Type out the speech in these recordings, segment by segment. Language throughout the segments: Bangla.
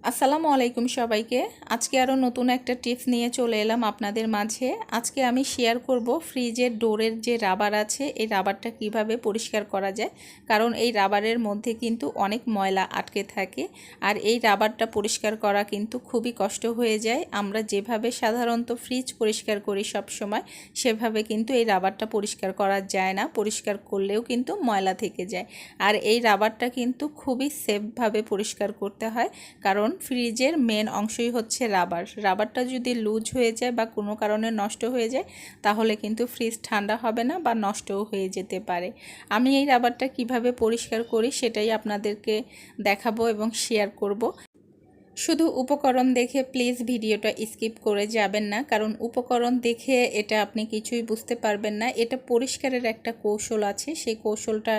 আসসালামু আলাইকুম সবাইকে। আজকে আরও নতুন একটা টিপস নিয়ে চলে এলাম আপনাদের মাঝে। আজকে আমি শেয়ার করব ফ্রিজের ডোরের যে রাবার আছে এই রাবারটা কিভাবে পরিষ্কার করা যায়, কারণ এই রাবারের মধ্যে কিন্তু অনেক ময়লা আটকে থাকে আর এই রাবারটা পরিষ্কার করা কিন্তু খুবই কষ্ট হয়ে যায়। আমরা যেভাবে সাধারণত ফ্রিজ পরিষ্কার করি সব সময়, সেভাবে কিন্তু এই রাবারটা পরিষ্কার করা যায় না। পরিষ্কার করলেও কিন্তু ময়লা থেকে যায়। আর এই রাবারটা কিন্তু খুবই সেফভাবে পরিষ্কার করতে হয়, কারণ ফ্রিজের মেন অংশই হচ্ছে রাবারটা যদি লুজ হয়ে যায় বা কোনো কারণে নষ্ট হয়ে যায়, তাহলে কিন্তু ফ্রিজ ঠান্ডা হবে না বা নষ্টও হয়ে যেতে পারে। আমি এই রাবারটা কিভাবে পরিষ্কার করি সেটাই আপনাদেরকে দেখাবো এবং শেয়ার করব। শুধু উপকরণ দেখে প্লিজ ভিডিওটা স্কিপ করে যাবেন না, কারণ উপকরণ দেখে এটা আপনি কিছুই বুঝতে পারবেন না। এটা পরিষ্কারের একটা কৌশল আছে, সেই কৌশলটা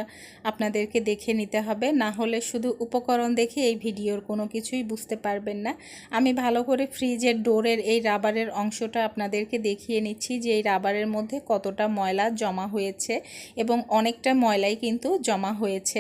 আপনাদেরকে দেখে নিতে হবে, না হলে শুধু উপকরণ দেখে এই ভিডিওর কোনো কিছুই বুঝতে পারবেন না। আমি ভালো করে ফ্রিজের ডোরের এই রাবারের অংশটা আপনাদেরকে দেখিয়ে নিচ্ছি যে এই রাবারের মধ্যে কতটা ময়লা জমা হয়েছে, এবং অনেকটা ময়লাই কিন্তু জমা হয়েছে।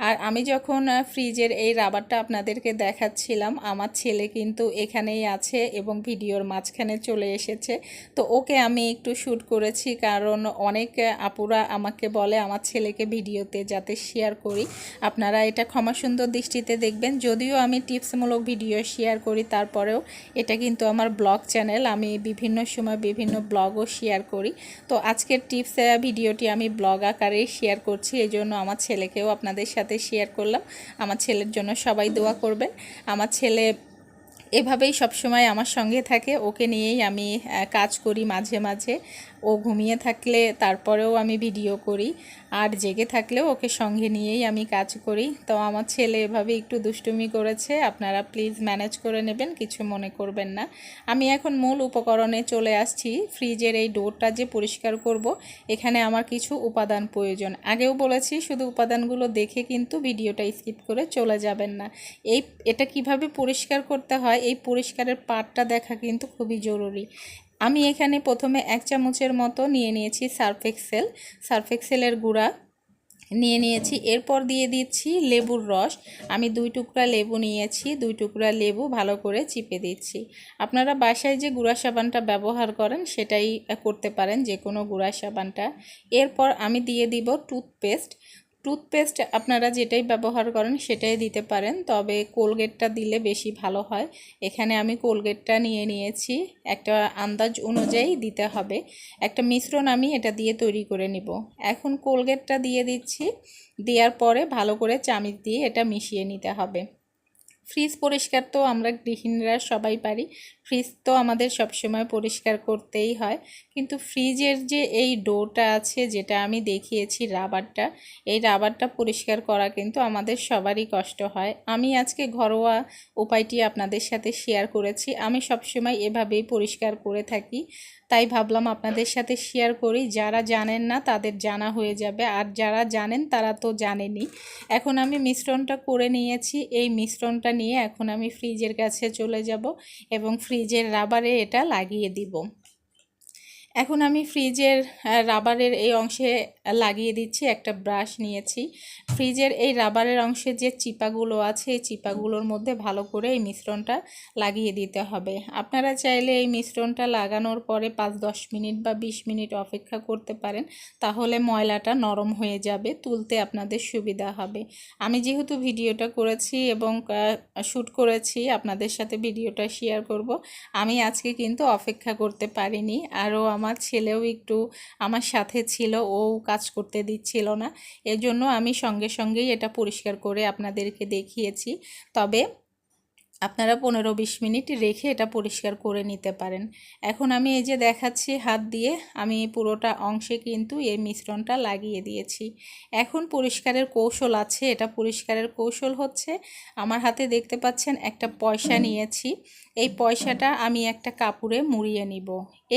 আর আমি যখন ফ্রিজের এই রাবারটা আপনাদেরকে দেখাচ্ছিলাম, আমার ছেলে কিন্তু এখানেই আছে এবং ভিডিওর মাঝখানে চলে এসেছে। তো ওকে আমি একটু শ্যুট করেছি, কারণ অনেক আপুরা আমাকে বলে আমার ছেলেকে ভিডিওতে যাতে শেয়ার করি। আপনারা এটা ক্ষমা সুন্দর দৃষ্টিতে দেখবেন। যদিও আমি টিপসমূলক ভিডিও শেয়ার করি, তারপরেও এটা কিন্তু আমার ব্লগ চ্যানেল, আমি বিভিন্ন সময় বিভিন্ন ব্লগও শেয়ার করি। তো আজকের টিপস ভিডিওটি আমি ব্লগ আকারেই শেয়ার করছি, এই জন্য আমার ছেলেকেও আপনাদের সাথে শেয়ার করলাম। আমার ছেলের জন্য সবাই দোয়া করবেন। আমার ছেলে এভাবেই সবসময় আমার সঙ্গে থাকে, ওকে নিয়েই আমি কাজ করি। মাঝে মাঝে ও ঘুমিয়ে থাকলে তারপরেও আমি ভিডিও করি, আর জেগে থাকলেও ওকে সঙ্গে নিয়েই আমি কাজ করি। তো আমার ছেলে এভাবে একটু দুষ্টুমি করেছে, আপনারা প্লিজ ম্যানেজ করে নেবেন, কিছু মনে করবেন না। আমি এখন মূল উপকরণে চলে আসছি। ফ্রিজের এই ডোরটা যে পরিষ্কার করব, এখানে আমার কিছু উপাদান প্রয়োজন। আগেও বলেছি, শুধু উপাদানগুলো দেখে কিন্তু ভিডিওটা স্কিপ করে চলে যাবেন না। এটা কিভাবে পরিষ্কার করতে হয়, এই পরিষ্কারের পার্টটা দেখা কিন্তু খুবই জরুরি। আমি এখানে প্রথমে 1 চামচের মতো নিয়ে নিয়েছি সার্ফ এক্সেলের গুঁড়া নিয়ে নিয়েছি। এরপর দিয়ে দিচ্ছি লেবুর রস। আমি 2 টুকরা লেবু নিয়েছি, 2 টুকরা লেবু ভালো করে চিপে দিচ্ছি। আপনারা বাসায় যে গুঁড়া সাবানটা ব্যবহার করেন সেটাই করতে পারেন, যে কোনো গুঁড়া সাবানটা। এরপর আমি দিয়ে দিব টুথপেস্ট আপনারা যেটাই ব্যবহার করেন সেটাই দিতে পারেন, তবে কোলগেটটা দিলে বেশি ভালো হয়। এখানে আমি কোলগেটটা নিয়ে নিয়েছি, একটা আন্দাজ অনুযায়ী দিতে হবে। একটা মিশ্রণ আমি এটা দিয়ে তৈরি করে নিব। এখন কোলগেটটা দিয়ে দিচ্ছি, দেওয়ার পরে ভালো করে চামিচ দিয়ে এটা মিশিয়ে নিতে হবে। ফ্রিজ পরিষ্কার তো আমরা গৃহিণীরা সবাই পারি, ফ্রিজ তো আমাদের সবসময় পরিষ্কার করতেই হয়। কিন্তু ফ্রিজের যে এই ডোরটা আছে, যেটা আমি দেখিয়েছি রাবারটা, এই রাবারটা পরিষ্কার করা কিন্তু আমাদের সবারই কষ্ট হয়। আমি আজকে ঘরোয়া উপায়টি আপনাদের সাথে শেয়ার করেছি। আমি সবসময় এভাবেই পরিষ্কার করে থাকি, তাই ভাবলাম আপনাদের সাথে শেয়ার করি। যারা জানেন না তাদের জানা হয়ে যাবে, আর যারা জানেন তারা তো জানেনই। এখন আমি মিশ্রণটা করে নিয়েছি, এই মিশ্রণটা নিয়ে এখন আমি ফ্রিজের কাছে চলে যাব এবং ফ্রিজের রাবারে এটা লাগিয়ে দিব। এখন আমি ফ্রিজের রাবারের এই অংশে লাগিয়ে দিচ্ছি। একটা ব্রাশ নিয়েছি, ফ্রিজের এই রাবারের অংশে যে চিপাগুলো আছে এই চিপাগুলোর মধ্যে ভালো করে এই মিশ্রণটা লাগিয়ে দিতে হবে। আপনারা চাইলে এই মিশ্রণটা লাগানোর পরে 5-10 মিনিট বা 20 মিনিট অপেক্ষা করতে পারেন, তাহলে ময়লাটা নরম হয়ে যাবে, তুলতে আপনাদের সুবিধা হবে। আমি যেহেতু ভিডিওটা করেছি এবং শ্যুট করেছি, আপনাদের সাথে ভিডিওটা শেয়ার করব, আমি আজকে কিন্তু অপেক্ষা করতে পারিনি। আরও আমার ছেলেও একটু আমার সাথে ছিল, ও কাজ করতে দিচ্ছিল না, এজন্য আমি সঙ্গে সঙ্গেই এটা পরিষ্কার করে আপনাদেরকে দেখিয়েছি। তবে আপনারা 15-20 মিনিট রেখে এটা পরিষ্কার করে নিতে পারেন। এখন আমি এই যে দেখাচ্ছি হাত দিয়ে, আমি পুরোটা অংশে কিন্তু এই মিশ্রণটা লাগিয়ে দিয়েছি। এখন পরিষ্কারের কৌশল আছে। এটা পরিষ্কারের কৌশল হচ্ছে, আমার হাতে দেখতে পাচ্ছেন একটা পয়সা নিয়েছি, এই পয়সাটা আমি একটা কাপড়ে মুড়িয়ে নিব।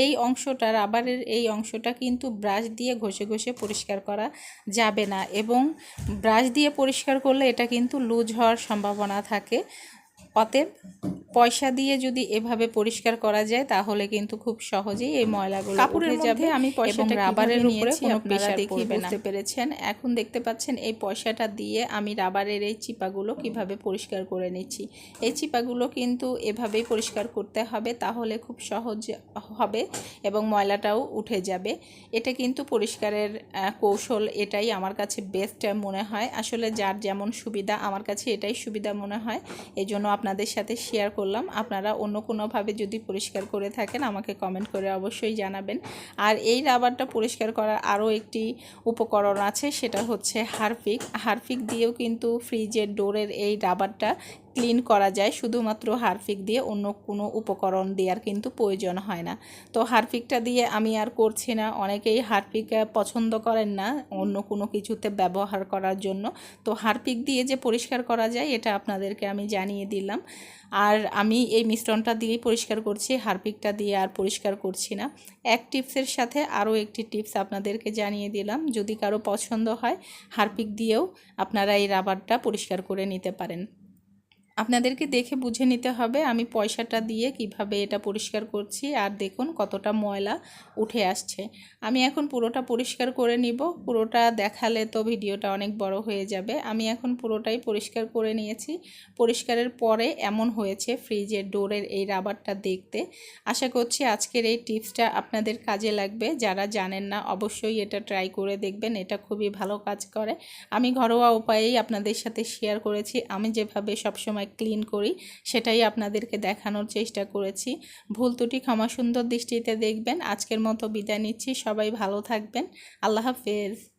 এই অংশটা, রাবারের এই অংশটা কিন্তু ব্রাশ দিয়ে ঘষে ঘষে পরিষ্কার করা যাবে না, এবং ব্রাশ দিয়ে পরিষ্কার করলে এটা কিন্তু লুজ হওয়ার সম্ভাবনা থাকে। অতএব পয়সা দিয়ে যদি এভাবে পরিষ্কার করা যায় তাহলে কিন্তু খুব সহজেই এই ময়লাগুলো উঠে যাবে। আমি পয়সাটা রাবারের উপরে কোনো প্রেসার পড়বে না। বুঝতে পেরেছেন? এখন দেখতে পাচ্ছেন এই পয়সাটা দিয়ে আমি রাবারের এই চিপাগুলো কিভাবে পরিষ্কার করে নিচ্ছি। এই চিপাগুলো কিন্তু এভাবেই পরিষ্কার করতে হবে, তাহলে খুব সহজ হবে এবং ময়লাটাও উঠে যাবে। এটা কিন্তু পরিষ্কারের কৌশল, এটাই আমার কাছে বেস্ট মনে হয়। আসলে যার যেমন সুবিধা, আমার কাছে এটাই সুবিধা মনে হয়, এই জন্য আপনাদের সাথে শেয়ার করলাম। আপনারা অন্য কোনোভাবে যদি পরিষ্কার করে থাকেন আমাকে কমেন্ট করে অবশ্যই জানাবেন। আর এই রাবারটা পরিষ্কার করার আরও একটি উপকরণ আছে, সেটা হচ্ছে হারপিক। হারপিক দিয়েও কিন্তু ফ্রিজের ডোরের এই রাবারটা ক্লিন করা যায়, শুধুমাত্র হারপিক দিয়ে, অন্য কোনো উপকরণ দেওয়ার কিন্তু প্রয়োজন হয় না। তো হারপিকটা দিয়ে আমি আর করছি না। অনেকেই হারপিক পছন্দ করেন না অন্য কোনো কিছুতে ব্যবহার করার জন্য, তো হারপিক দিয়ে যে পরিষ্কার করা যায় এটা আপনাদেরকে আমি জানিয়ে দিলাম। আর আমি এই মিশ্রণটা দিয়েই পরিষ্কার করছি, হারপিকটা দিয়ে আর পরিষ্কার করছি না। এক টিপসের সাথে আরও একটি টিপস আপনাদেরকে জানিয়ে দিলাম, যদি কারো পছন্দ হয় হারপিক দিয়েও আপনারা এই রাবারটা পরিষ্কার করে নিতে পারেন। আপনাদেরকে দেখে বুঝে নিতে হবে আমি পয়সাটা দিয়ে কিভাবে এটা পরিষ্কার করছি। আর দেখুন কতটা ময়লা উঠে আসছে। আমি এখন পুরোটা পরিষ্কার করে নিব। পুরোটা দেখালে তো ভিডিওটা অনেক বড় হয়ে যাবে। আমি এখন পুরোটাই পরিষ্কার করে নিয়েছি। পরিষ্কারের পরে এমন হয়েছে ফ্রিজের ডোরের এই রাবারটা দেখতে। আশা করছি আজকের এই টিপসটা আপনাদের কাজে লাগবে। যারা জানেন না অবশ্যই এটা ট্রাই করে দেখবেন, এটা খুবই ভালো কাজ করে। আমি ঘরোয়া উপায়েই আপনাদের সাথে শেয়ার করেছি। আমি যেভাবে সবসময় ক্লিন করি সেটাই আপনাদেরকে দেখানোর চেষ্টা করেছি। ভুল ত্রুটি ক্ষমা সুন্দর দৃষ্টিতে দেখবেন। আজকের মতো বিদায় নিচ্ছি। সবাই ভালো থাকবেন। আল্লাহ হাফেজ।